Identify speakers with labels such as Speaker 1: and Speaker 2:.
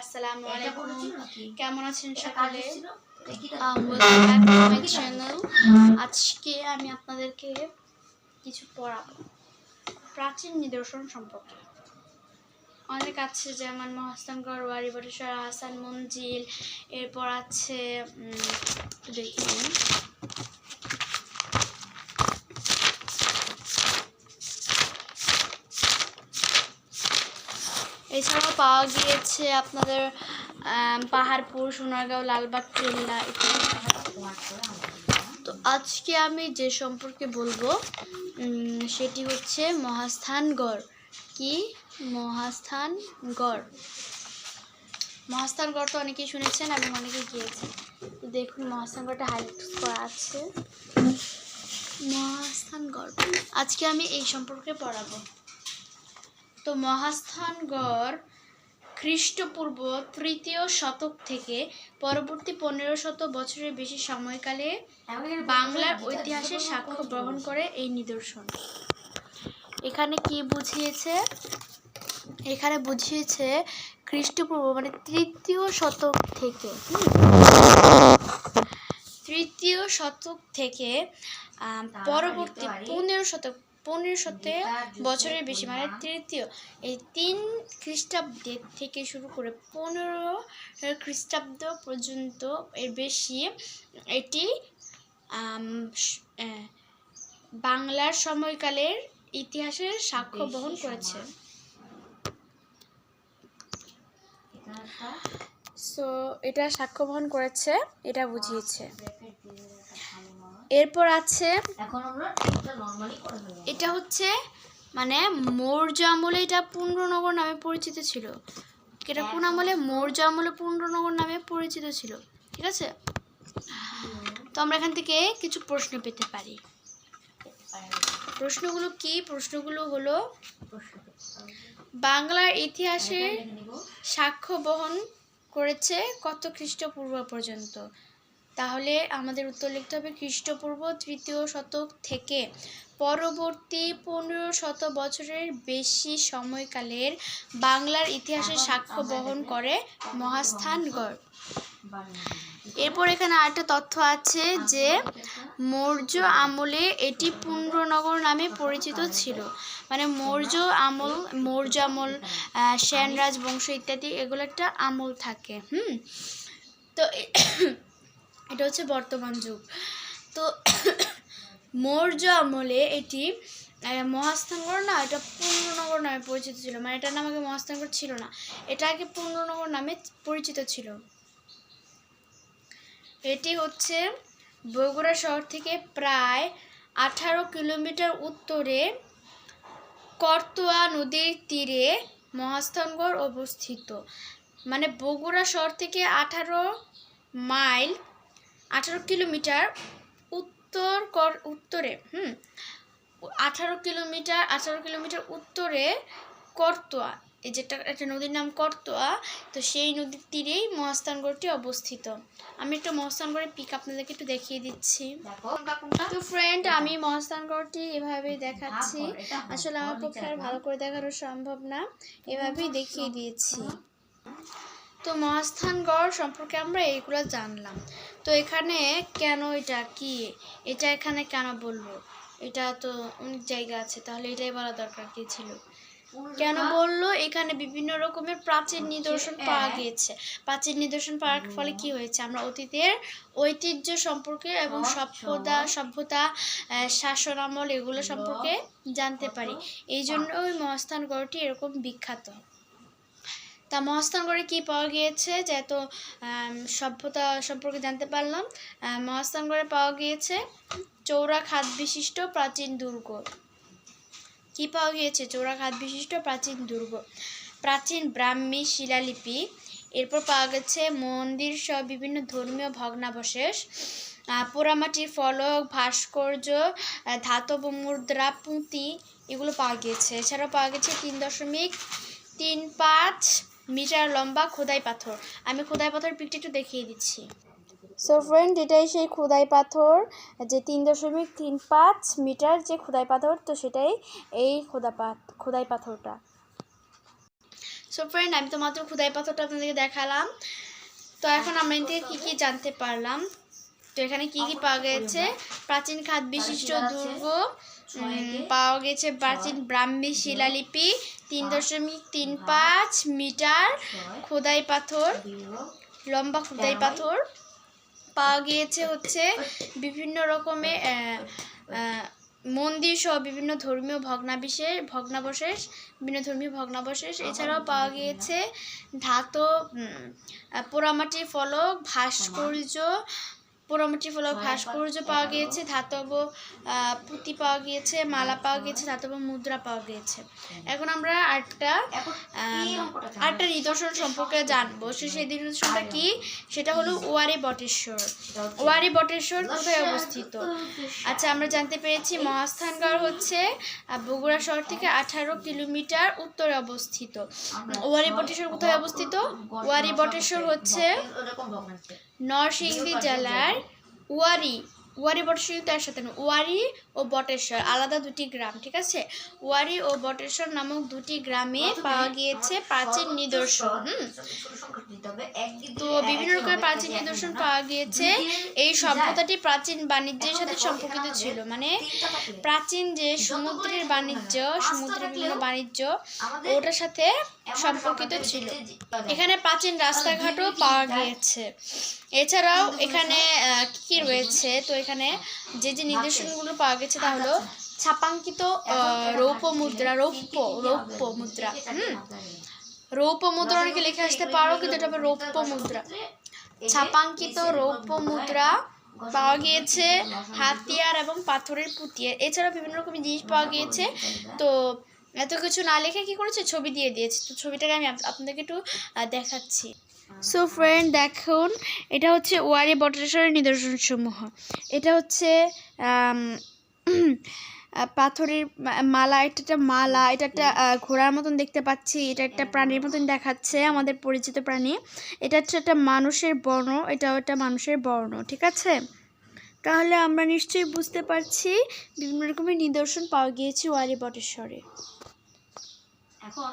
Speaker 1: আসসালামু আলাইকুম। কেমন আছেন সকলে? Welcome back to my channel. আজকে আমি আপনাদেরকে কিছু পড়াবো প্রাচীন নিদর্শন সম্পর্কে। অনেক আছে, যেমন মহাস্থানগড়, ওয়ারী বটেশ্বর, হাসান মঞ্জিল, এরপর আছে দেখুন এছাড়াও পাওয়া গিয়েছে আপনাদের পাহাড়পুর, সোনারগাঁও, লালবাগ কেল্লা ইত্যাদি। তো আজকে আমি যে সম্পর্কে বলবো সেটি হচ্ছে মহাস্থানগড়। কি মহাস্থানগড়? মহাস্থানগড় তো অনেকেই শুনেছেন এবং অনেকেই গিয়েছেন। তো দেখুন মহাস্থানগড়টা হাইলাইট করা আছে। মহাস্থানগড় আজকে আমি এই সম্পর্কে পড়াবো। তো মহাস্থানগড় খ্রিস্টপূর্ব ৩য় শতক থেকে পরবর্তী ১৫০০ বছরের বেশি সময়কালে বাংলার ঐতিহাসের সাক্ষ্য বহন করে এই নিদর্শন। এখানে কি বুঝিয়েছে? এখানে বুঝিয়েছে খ্রিস্টপূর্ব মানে ৩য় শতক থেকে ৩য় শতক থেকে পরবর্তী ১৫০০ বছরের বেশি মানে তৃতীয়, এই ৩ খ্রিস্টাব্দের থেকে শুরু করে ১৫ খ্রিস্টাব্দ পর্যন্ত এর বেশি এটি বাংলার সময়কালের ইতিহাসের সাক্ষ্য বহন করেছে। সো এটা সাক্ষ্য বহন করেছে, এটা বুঝিয়েছে। এরপর আছে এটা হচ্ছে মানে মৌর্য আমলে এটা পুণ্ড্রনগর নামে পরিচিত ছিল। এটা কোন আমলে? মৌর্য আমলে পুণ্ড্রনগর নামে পরিচিত ছিল। ঠিক আছে, তো আমরা এখান থেকে কিছু প্রশ্ন পেতে পারি। প্রশ্নগুলো কি? প্রশ্নগুলো হলো বাংলার ইতিহাসে সাক্ষ্য বহন করেছে কত খ্রিস্টপূর্ব পর্যন্ত? তাহলে আমাদের উত্তর লিখতে হবে খ্রিস্টপূর্ব ৩য় শতক থেকে পরবর্তী ১৫০০ বছরের বেশি সময়কালের বাংলার ইতিহাসের সাক্ষ্য বহন করে মহাস্থানগড়। এরপর এখানে আরেকটা তথ্য আছে যে মৌর্য আমলে এটি পুণ্ড্রনগর নামে পরিচিত ছিল। মানে মৌর্য আমল সেন রাজবংশ ইত্যাদি এগুলো একটা আমল থাকে। তো এটা হচ্ছে বর্তমান যুগ। তো মৌর্য আমলে এটি মহাস্থানগড় না, এটা পুণ্ড্রনগর নামে পরিচিত ছিল। মানে এটার নাম আগে মহাস্থানগড় ছিল না, এটা আগে পুণ্ড্রনগর নামে পরিচিত ছিল। এটি হচ্ছে বগুড়া শহর থেকে প্রায় 18 কিলোমিটার উত্তরে করতোয়া নদীর তীরে মহাস্থানগড় অবস্থিত। মানে বগুড়া শহর থেকে 18 কিলোমিটার উত্তরে 18 কিলোমিটার উত্তরে করতোয়া, এই যেটা একটা নদীর নাম করতোয়া, তো সেই নদীর তীরেই মহাস্থানগড়টি অবস্থিত। আমি একটু মহাস্থানগড়ের পিক আপনাদেরকে একটু দেখিয়ে দিচ্ছি। তো ফ্রেন্ড, আমি মহাস্থানগড়টি এভাবেই দেখাচ্ছি। আসলে আমার পক্ষে আর ভালো করে দেখানো সম্ভব না, এভাবেই দেখিয়ে দিয়েছি। তো মহাস্থানগড় সম্পর্কে আমরা এইগুলো জানলাম। তো এখানে কেন, এটা এখানে কেন বলবো? এটা তো অনেক জায়গা আছে, তাহলে এটাই বলা দরকার কি ছিল? কেন বললো? এখানে বিভিন্ন রকমের প্রাচীন নিদর্শন পাওয়া গিয়েছে। প্রাচীন নিদর্শন পাওয়ার ফলে কি হয়েছে? আমরা অতীতের ঐতিহ্য সম্পর্কে এবং সভ্যতা শাসন আমল এগুলো সম্পর্কে জানতে পারি। এই জন্য ওই মহাস্থানগড়টি এরকম বিখ্যাত। তা মহাস্থানগড়ে কি পাওয়া গিয়েছে? যে এত সভ্যতা সম্পর্কে জানতে পারলাম। মহাস্থানগড়ে পাওয়া গিয়েছে চৌড়া খাদ বিশিষ্ট প্রাচীন দুর্গ। কি পাওয়া গিয়েছে? চৌড়া খাদ বিশিষ্ট প্রাচীন দুর্গ, প্রাচীন ব্রাহ্মী শিলালিপি। এরপর পাওয়া গেছে মন্দির সহ বিভিন্ন ধর্মীয় ভগ্নাবশেষ, পোড়ামাটির ফলক, ভাস্কর্য, ধাতব মুদ্রা, পুঁতি এগুলো পাওয়া গিয়েছে। এছাড়াও পাওয়া গেছে ৩.৩৫ মিটার লম্বা খোদাই পাথর। আমি খোদাই পাথর পিকটা একটু দেখিয়ে দিচ্ছি। সো ফ্রেন্ড, এটাই সেই খোদাই পাথর, যে ৩.৩৫ মিটার যে খোদাই পাথর, তো সেটাই এই খোদাই পাথরটা। সো ফ্রেন্ড, আমি তো মাত্র খোদাই পাথরটা আপনাদেরকে দেখালাম। তো এখন আমরা এর থেকে কী কী জানতে পারলাম। তো এখানে কি কি পাওয়া গেছে, প্রাচীন খাদ বিশিষ্ট দুর্গ পাওয়া গেছে, প্রাচীন ব্রাহ্মী শিলালিপি 3.35 মিটার খোদাই পাথর, লম্বা খোদাই পাথর পাওয়া গিয়েছে, হচ্ছে বিভিন্ন রকমের মন্দির সহ বিভিন্ন ধর্মীয় ভগ্নাবশেষ। এছাড়াও পাওয়া গিয়েছে ধাতব পোড়ামাটির ফলক ভাস্কর্য পাওয়া গিয়েছে, ধাতব পুঁতি পাওয়া গিয়েছে, মালা পাওয়া গিয়েছে, ধাতব মুদ্রা পাওয়া গিয়েছে। এখন আমরা আরেকটা নিদর্শন সম্পর্কে জানবো। সেই নিদর্শনটা কি, সেটা হলো ওয়ারী বটেশ্বর কোথায় অবস্থিত। আচ্ছা, আমরা জানতে পেরেছি মহাস্থানগড় হচ্ছে বগুড়া শহর থেকে 18 কিলোমিটার উত্তরে অবস্থিত। ওয়ারী বটেশ্বর কোথায় অবস্থিত? ওয়ারী বটেশ্বর হচ্ছে নরসিংদী জেলার ওয়ারী বটেশ্বর, তার সাথে ওয়ারী ও বটেশ্বর আলাদা দুটি গ্রাম, ঠিক আছে। ওয়ারী ও বটেশ্বর নামক দুটি গ্রামে পাওয়া গিয়েছে প্রাচীন নিদর্শন। তো বিভিন্ন রকমের প্রাচীন নিদর্শন পাওয়া গিয়েছে। এই সভ্যতাটি প্রাচীন বাণিজ্যের সাথে সম্পর্কিত ছিল, মানে প্রাচীন যে সমুদ্রের বিভিন্ন বাণিজ্য ওটার সাথে সম্পর্কিত ছিল। এখানে প্রাচীন রাস্তাঘাটও পাওয়া গিয়েছে। এছাড়াও এখানে কি রয়েছে, তো এখানে যে নিদর্শনগুলো পাওয়া গেছে তা হলো ছাপাঙ্কিত রৌপ্য মুদ্রা। রৌপ্য মুদ্রা অনেকে লিখে আসতে পারো, কিন্তু এটা হবে রৌপ্য মুদ্রা। ছাপাঙ্কিত রৌপ্য মুদ্রা পাওয়া গিয়েছে, হাতিয়ার এবং পাথরের পুঁতি। এছাড়াও বিভিন্ন রকমের জিনিস পাওয়া গিয়েছে। তো এত কিছু না লিখে কি করেছে, ছবি দিয়ে দিয়েছে। তো ছবিটাকে আমি আপনাদেরকে একটু দেখাচ্ছি। সো ফ্রেন্ড, দেখুন, এটা হচ্ছে ওয়ারী বটেশ্বরের নিদর্শনসমূহ। এটা হচ্ছে পাথরের মালা, এটা একটা ঘোড়ার মতন দেখতে পাচ্ছি, এটা একটা প্রাণীর মতন দেখাচ্ছে, আমাদের পরিচিত প্রাণী। এটা হচ্ছে একটা মানুষের বর্ণ, এটাও একটা মানুষের বর্ণ, ঠিক আছে। তাহলে আমরা নিশ্চয়ই বুঝতে পারছি বিভিন্ন রকমের নিদর্শন পাওয়া গিয়েছে ওয়ারী বটেশ্বরে।
Speaker 2: এখন